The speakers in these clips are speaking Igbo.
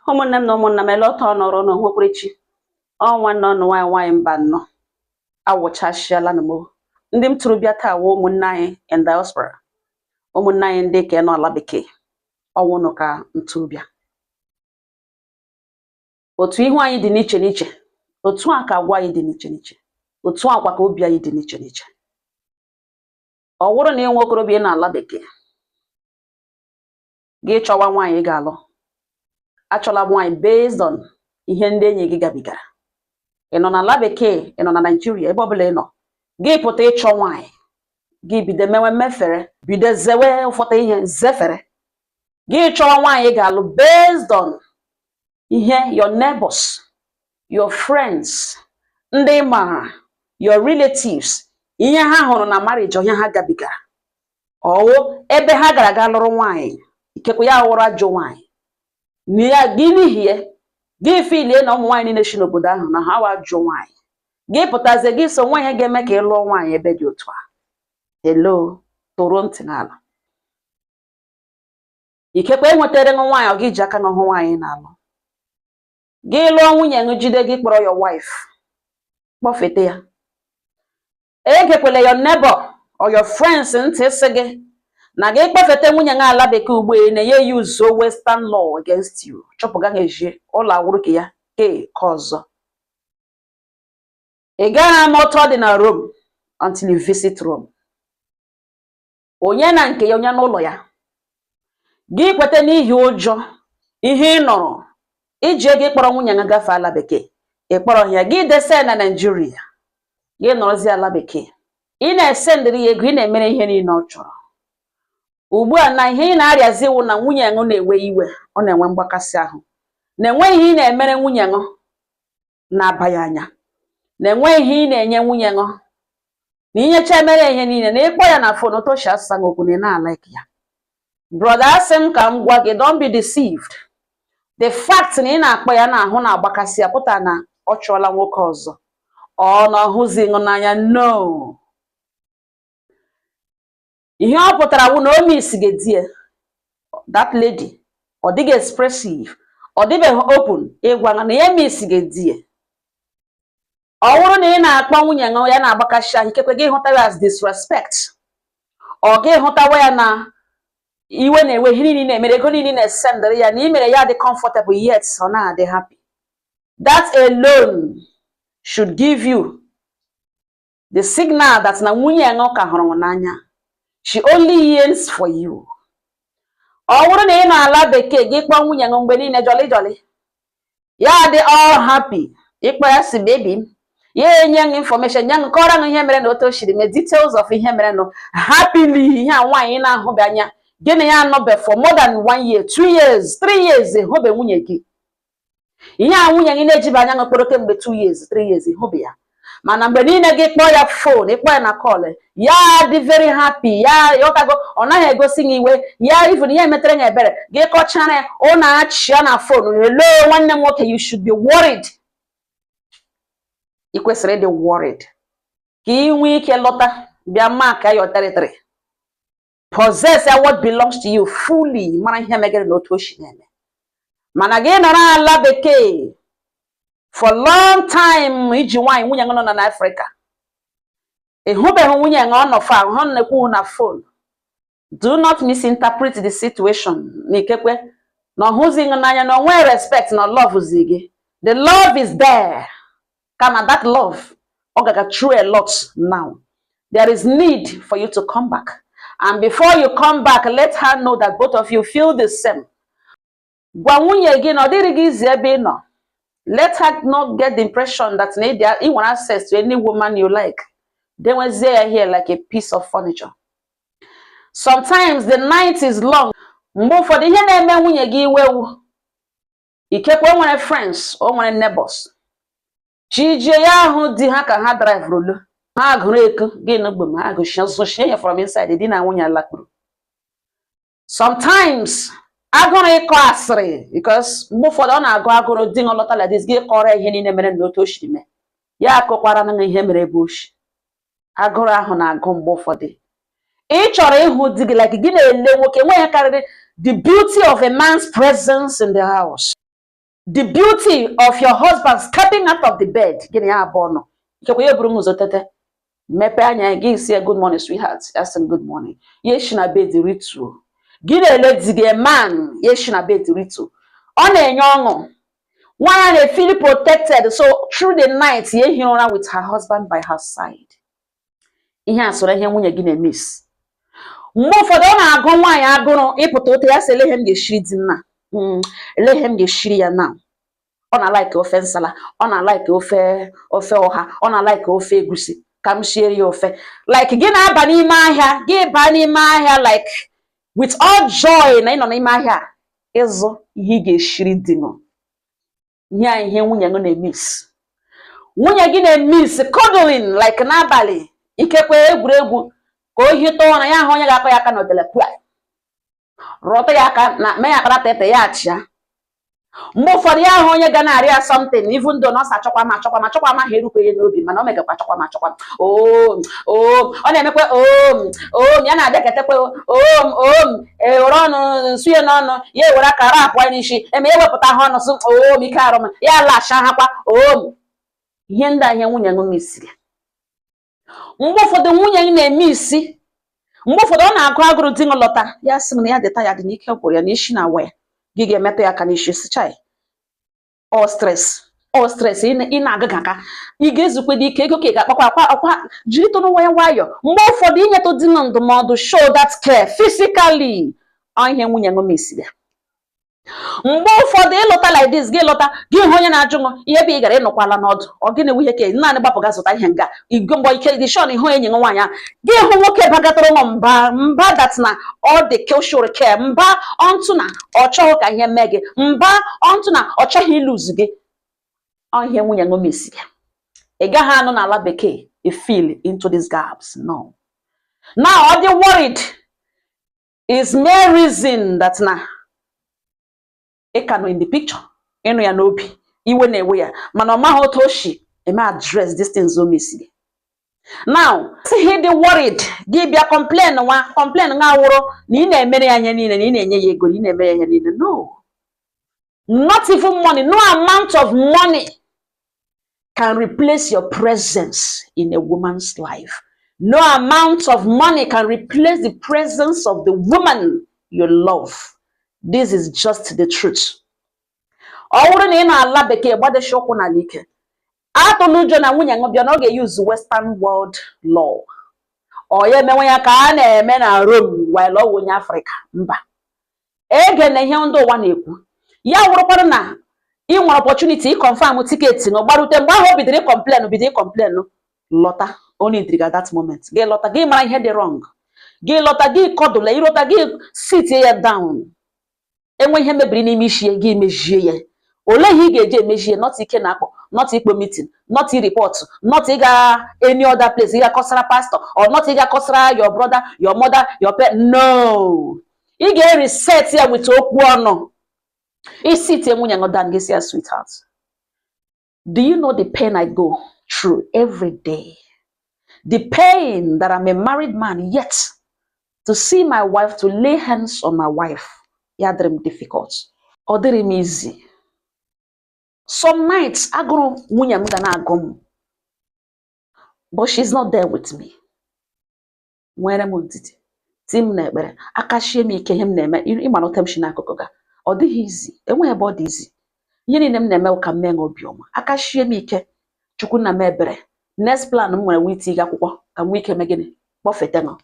ụmụnne m na ụmụnna m elọta ọnọrọ n'okpukperechi ọnwa nọ nwaanyị mba nọ awụchasịala na m ndị m tụrụ bịa taa wụ ụmụnne anyị in diaspora, ụmụnne anyị ndị ka nọ ala bekee ọnwụnụ ka ntụbịa otu ihu anyị dị n'iche n'iche, otu a ka agwa anyị dị n'iche n'iche, otu akwa ka obi anyị dị n'iche n'iche. Ọ wụrụ na ịnwe okorobịa na ala bekee gị chọwa nwaanyị ga-alụ, achọla nwaanyị based on ihe ndị enyi gị gabigara. Ị nọ na ala bekee, ị nọ na Nigeria, ebe ọbụla ị nọ, gị pụta ịchọ nwaanyị, gị bido mewe mmefere, bido zewe ụfọdụ ihe zefere, gị chọwa nwaanyị ga-alụ based on ihe your neighbors, your friends, ndị mara, your relatives, ihe ha hụrụ na marriage, ihe ha gabigara, ọwụ ebe ha gara aga lụrụ nwaanyị, ikekwe ya wụrụ ajọ nwaanyị. Gị n'ihi gị filie na ụmụ nwaanyị niile si n'obodo ahụ na ha wajụ nwaanyị, gị pụtazie gị so nwa ihe ga-eme ka ị lụọ nwaanyị ebe dị otu a. Hello, tụrụ ntị n'ala. Ikekwe enwetere nwaanyị ọ gị ji aka n'ọhụ nwaanyị na-alụ, gị lụọ nwunye gị, jide gị kpọrọ your wife, kpọfete ya. Egekwele your neighbor or your friends ntị sị gị na gị kpọfete nwunye gị ala bekee ugbo na-enye ya uzo western law against you, chọpụga ga-eji ụlọ awụrụ ka ya ka ọzọ. Ị gaghị ama otu ọ dị na Rome until you visit Rome. Onye na nke ya, onye n'ụlọ ya, gị kwete n'ihi ụjọ ihe ị nọrọ iji ego ịkpọrọ nwunye gị gafee ala bekee, ịkpọrọ ya gị dese na Nigeria, gị nọrọzi ala bekee, ị na-esendịrị ya ego, ị na-emere ihe niile ọ chọrọ. Ugbu a na ihe ị na-arịazi iwu na nwunye gị na-ewe iwe, ọ na-enwe mgbakasị ahụ, na-enwe ihe ị na-emere nwunye gị na-abaghị anya, na-enwe ihe ị na-enye nwunye gị, na inyecha emere ihe niile na ịkpọ ya na fon otoshi asa gị okwu na ị na-alike ya. Brother, asị m ka m gwa gị, don't be deceived. The fact na ị na-akpọ ya n'ahụ na-agbakasị ya pụta na ọ chọọla nwoke ọzọ, ọ na ọhụzi gị n'anya. No, ihe ọ pụtara bụ na o miss gị die, that lady ọ dịghị expressive, ọ dịbeghị open ịgwa na ya miss gị die. Ọ bụrụ na ị na-akpọ nwunye gị ya na-agbakasị ahụ, ikekwe gị hụtawa as disrespect, ọ gị hụtawa ya na iwe na-ewe ihe niile na-emere, ego niile na-esendịrị ya na imere ya dị comfortable yet ọ na-adị happy. That alone should give you the signal that na nwunye gị ka hụrụ n'anya. She only yearns for you. Ọ bụrụ na ị nọ ala bekee gị kpọọ nwunye gị mgbe niile jolly jolly, ya dị all happy, ịkpọ ya si baby, ya enye gị information, nye gị kọrọ gị ihe mere na otu o shiri mee, details of ihe mere nụ happily. Ihe a nwaanyị na-ahụbe anya gịnị ya anọbe for more than 1 year, 2 years, 3 years ịhụbe nwunye gị. Ihe a nwunye gị na-ejibe anya gị kpọrọ kemgbe 2 years, 3 years ịhụbe ya, mana mgbe niile gị kpọọ ya phone, ịkpọ ya na call, ya dị very happy, ya ọtago, ọ naghị egosi gị iwe, ya even ihe metere ya ebere, gị kọchara ya ọ na-achị ya na phone. Hello nwanne m nwoke, you should be worried. Ị kwesịrị ịdị worried ka ị nwee ike lọta bịa mark your territory, possess what belongs to you fully, mara ihe megere na otu o si na-eme. Mana gị nọrọ ala bekee for long time iji nwaanyị nwunye gị nọ na Africa, ịhụbeghị nwunye gị ọ nọ fa ahụ na-ekwu na phone. Do not misinterpret the situation. N'ikekwe na ọhụzi gị n'anya na onwe respect na love zi gị. The love is there, kama that love ọ gaga through a lot now. There is need for you to come back, and before you come back, let her know that both of you feel the same. Gwa nwunye gị na ọ dịrị gị izi ebe ị nọ. Let her not get the impression that you want access to any woman you like. Then when they here like a piece of furniture. Sometimes the night is long. Mgbe for the ihe na-eme nwunye gị iwe, ikekwe nwere friends o nwere neighbors, chije ya ahụ di ha ka ha drive rolo, ha gụrụ eko gị n'ogbe ma ha gụshie ya from inside di na nwunye alakpuru. Sometimes agụrụ ịkọ asịrị, because mgbe ụfọdụ ọ na-agụ agụrụ di nghọlọta like this, gị kọrọ ihe niile mere na otu o si mee, ya akọkwara na ihe mere ebe oshi. Agụrụ ahụ na-agụ mgbe ụfọdụ. Ị chọrọ ịhụ di gị like gị na-ele nwoke, nwe ya karịrị the beauty of a man's presence in the house. the beauty of your husband stepping out of the bed. Gini ya abono. Ikekwe buru ụzọ tete. Mepe anya gị say good morning sweetheart. That's good morning. Yeshi na bed ritual. Gini eledzige man yeshi na bed ritual. Ọ na-enye ọṅụ. One they feel protected. So through the night, ye hira with her husband by her side. Ihe asore ihe nwunye gị na-miss. Mgbe ụfọdụ ọ na-agụ nwaanyị agụrụ ịpụta ote ya sị elehe m ga-eshiri di nna. Elehe m ga-eshiri ya na. Ọ na-like ofe nsala, ọ na-like ofe ọha, ọ na-like ofe egusi. Ka m shiere ya ofe. Like gị na-aba n'ime ahịa, gị baa n'ime ahịa like with all joy na ịnọ n'ime ahịa ịzụ ihe ị ga-eshiri di nọ. Ihe nwunye gị na-emiss. Nwunye gị na-emiss cuddling like n'abalị ikekwe egwuregwu ka o hite ụra ya ahụ onye ga-akọ ya aka n'otele kwa rọta ya aka na mee ya akpara tete ya achịa. Mgbe ụfọdụ ya ahụ onye ga na-arịa something even though nọọsụ achọkwa ma ha erukwe ya n'obi mana o megakwa achọkwa ọ na-emekwe ya na-adeketekwe ewere ọnụ nsuye n'ọnụ ya ewere aka rapụ n'isi eme ewepụta ha ọnụ sụ ike arụma ya lasha ha kwa ihe ndị a ihe nwunye gị misiri. Mgbe ụfọdụ nwunye gị na-eme isi mgbe ụfọdụ ọ na-agụ agụrụ di gị lọta ya sị na ya dị tired na ike gwụrụ ya na isi na wee gị ga-emetụ ya aka n'isi sichai all stress ị na-agaga aka ị ga-ezukwe dị ike ego ka ị ga-akpakwa akwa jiri tonu nwayọ. Mgbe ụfọdụ inyetụ di na ndụmọdụ show that care physically ihe nwunye gị misiri. Mgbe ụfọdụ ịlọta like this gị lọta gị hụ onye na-ajụ gị ihe ebe ị gara ịnọkwala n'ọdụ ọ gị na-ewu ihe ka naanị gbapụga zụta ihe nga igo mgbe ike dị shọn ịhụ enyi gị nwaanyị ahụ gị hụ nwoke bagatara ụlọ mba dat na ọ dị keshore care mba ọntụ na ọ chọghị ka ihe mee gị mba ọntụ na ọ chọghị iluzu gị ihe nwunye gị mesiri. Ị gaghị anụ n'ala bekee a fill into these gaps. No. Now ọ dị worried is mere reason that na ị ka nọ in the picture ịnụ ya n'obi iwe na-ewe ya mana ọ maghị otu o si eme address these things o mesiri. Now see he dị worried gị bịa complain nwa awụrụ na ị na-emere ya ihe niile na ị na-enye ya ego na ị na-emere ya ihe niile. No, not even money. No amount of money can replace your presence in a woman's life. No amount of money can replace the presence of the woman you love. This is just the truth. Ọ bụrụ na ị na-ala bekee gbadeshi ụkwụ n'ala ike atụla ụjọ na nwunye gị bịa na ọ ga-use Western world law ọ ya emenwe ya ka a na-eme na Rome while ọ onye Afrịka. Mba, ege na ihe ndị ụwa na-ekwu ya wụrụkwara na ị nwere opportunity confirm tiketi na gbarute mgbe ahụ bidoro complain lọta only did at that moment gị lọta gị mara ihe dị wrong gị lọta gị kọdụla ịlọta gị sit ya down enwe ihe mebiri n'ime isi gị mejie ya ole ihe ị ga-eji emejie not ike na-akpọ not ikpo meeting not report not ịga any other place ịga kọsara pastor or not ịga kọsara your brother your mother your parent. No, ị ga-reset ya with okwu ọnụ isi tie nwunye gị down gị sị ya sweetheart, do you know the pain I go through every day? The pain that I'm a married man yet to see my wife, to lay hands on my wife, yeah, dream difficult or dream easy. Some nights I go nwunye m ga na-agụ m but she's not there with me. Nwere m ndidi tim na ekpere akashie m ike ihe m na-eme ịmana otem shi n'akụkụ ga ọ dịghị izi enwe ebe ọ dị izi ihe niile m na-eme ka m mee obiọma akashie m ike chukwu na m ebere next plan m nwere witi ịga akwụkwọ ka m nwee ike mee gịnị kpọfete nọ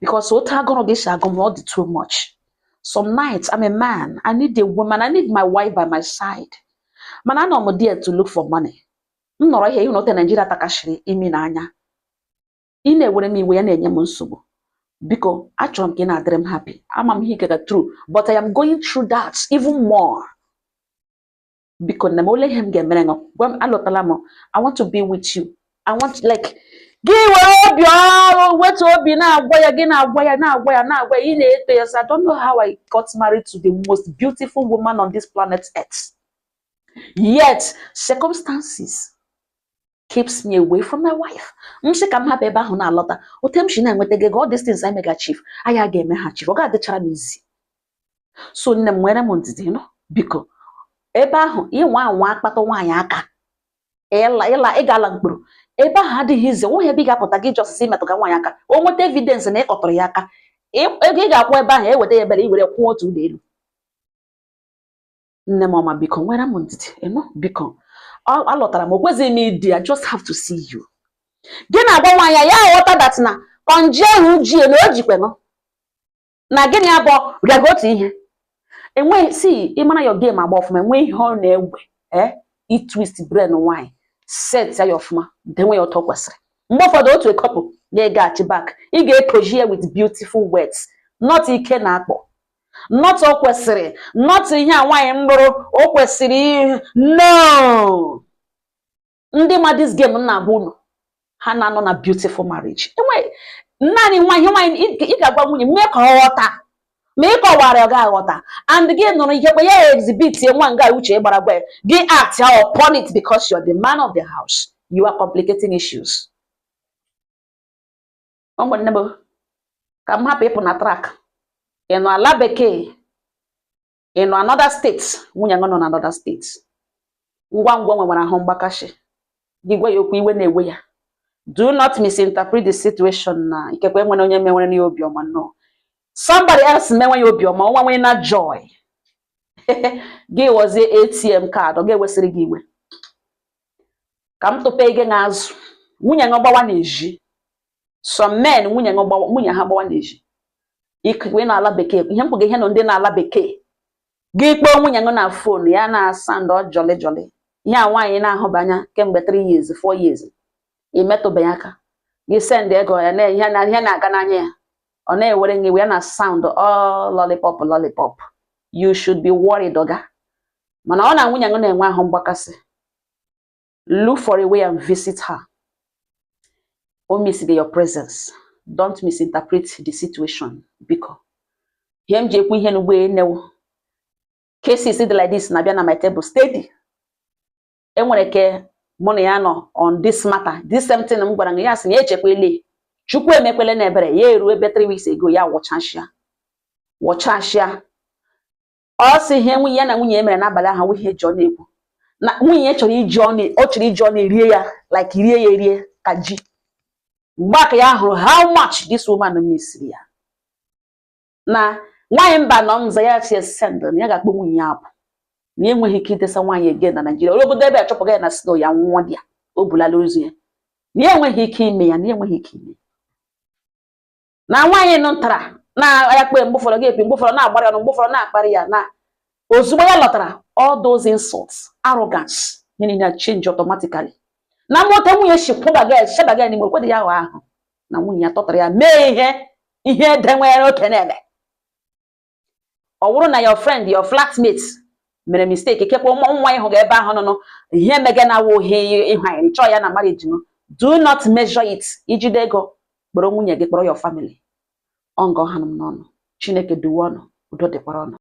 because otu agụrụ gị si agụ m ọ dị too much. Some nights I'm a man, I need a woman, I need my wife by my side. Man, I know I'm there to look for money. I'm not right here, you know, Nigeria takashiri imi na anya. Ine were me we na enye m nsogbu. Because achọrọ m ka ị na-adịrị m happy. Ama m ihe ga true, but I am going through that even more. Because na m ole ihe m ga-emere ngọ. Gwa m alọtala m, I want to be with you. I want like gị were obi ọrụ wetu obi na-agwa ya gị na-agwa ya ị na-eto ya. I don't know how I got married to the most beautiful woman on this planet Earth. Yet circumstances keeps me away from my wife. M sị ka m hapụ ebe ahụ na-alọta otu m shi na-enweta gị all these things I mega chief anya ga-eme ha chief ọ ga-adịchara m izi. So nne m nwere m ndidi no biko ebe ahụ ịnwa anwa akpata nwaanyị aka ịgala mkpụrụ ebe ahụ adịghị ize nweghị ebe ị ga-apụta gị jọsisi imetụga nwaanyị aka o nweta evidence na ị kọtọrọ ya aka ego ị ga-akwụ ebe ahụ eweta ya ebere iwere kwụọ otu ụlọ elu. Nne m ọma biko nwere m ndidi biko alọtara m okwezighị m ịdị I just have to see you. Gị na-agwa nwaanyị ya aghọta that na konji ahụ ji na o jikwe na gịnị abụọ rịago otu ihe enweghị si ịmara your game agba ọfụma enweghị ihe ọ na-egwe itwist brain nwaanyị set ya ọfụma denwe ya ọtọ kwesịrị mgbe ụfọdụ otu ekọpụ ga-egaghachi back ị ga-ekoji ya with beautiful words not ike na akpọ not o kwesịrị not ihe a nwaanyị mgbụrụ o kwesịrị no. Ndị ma this game na-abụ unu ha na-anọ na beautiful marriage enweghị naanị nwaanyị ị ga-agwa nwunye mee ka ọ ghọta ma ị kọwara ọ ga-aghọta and gị nụrụ ihekwe ya exhibit nwa nga uche gbara gwa gị act upon it because you're the man of the house. You are complicating issues. Ụmụnne m ka m hapụ ịpụ na track ị nọ ala bekee ị nọ another state nwunye nọ na another state ngwa ngwa nwere ahụ mgbakashi gị gwa ya okwu iwe na-ewe ya. Do not misinterpret the situation na ikekwe nwere onye menwere na obiọma no. Somebody else menwe ya obiọma ọnwa nwere na joy gị wozie ATM card ọ ga-ewesịrị gị iwe. Ka m tụpe gị n'azụ nwunye gị gbawa na-eji some men nwunye ha gbawa na-eji ikekwe na ala bekee ihe mkpụga ihe nọ ndị na-ala bekee gị kpọọ nwunye gị na phone ya na-asa ndọ jolly jolly ihe a nwaanyị na-ahụba anya kemgbe 3 years 4 years imetụbeghị aka gị send ego ya na ihe na-aga n'anya ya ọ na-ewere gị ya na sound all lollipop lollipop. You should be worried oga mana ọ na nwunye gị na-enwe ahụ mgbakasị look for a way and visit her. O miss your presence. Don't misinterpret the situation biko ihe m ji ekwu ihe n'ugbo enewo cases dị like this na-abịa na my table steady enwere ke mụ na ya nọ on this matter this same thing m gwara gị ya sị na echekwele Chukwu emekwele na ebere ya eru ebe 3 weeks ago ya wọchashịa ọ sị ihe nwunye ya na nwunye emere n'abalị ahụ ihe jọ na-ekwu na nwunye chọrọ iji ọnụ erie ya like rie ya erie ka ji mgbaka ya hụrụ how much this woman misiri ya na nwaanyị mba nọ nza ya si send na ya ga-akpọ nwunye ya apụ na enweghị ike idesa nwaanyị ege na Nigeria obodo ebe achọpụga ya na snow ya nwụọ dị ya o bulala ozu ya na enweghị ike ime ya na enweghị ike ime na nwaanyị nụtara na ya kpe mgbe ụfọdụ ga-epi mgbe ụfọdụ na-agbara ya mgbe ụfọdụ na-akparị ya na ozugbo ya lọtara all those insults arrogance na change automatically na mmụta nwunye shebaga n'ime okwedị ya ahụ na nwunye ya tọtara ya mee ihe denwere oke na-eme ọ bụrụ na your friend your flatmate mere mistake kekwa nwa ịhụ ga ebe ahụ nọ ihe mege na awụ ihe ịhụ anyị chọọ ya na marriage no do not measure it ijide ego kpọrọ nwunye gị kpọrọ your family ọ ngọ ha n'ọnụ Chineke duwe ọnụ udo dịkwara ọnụ.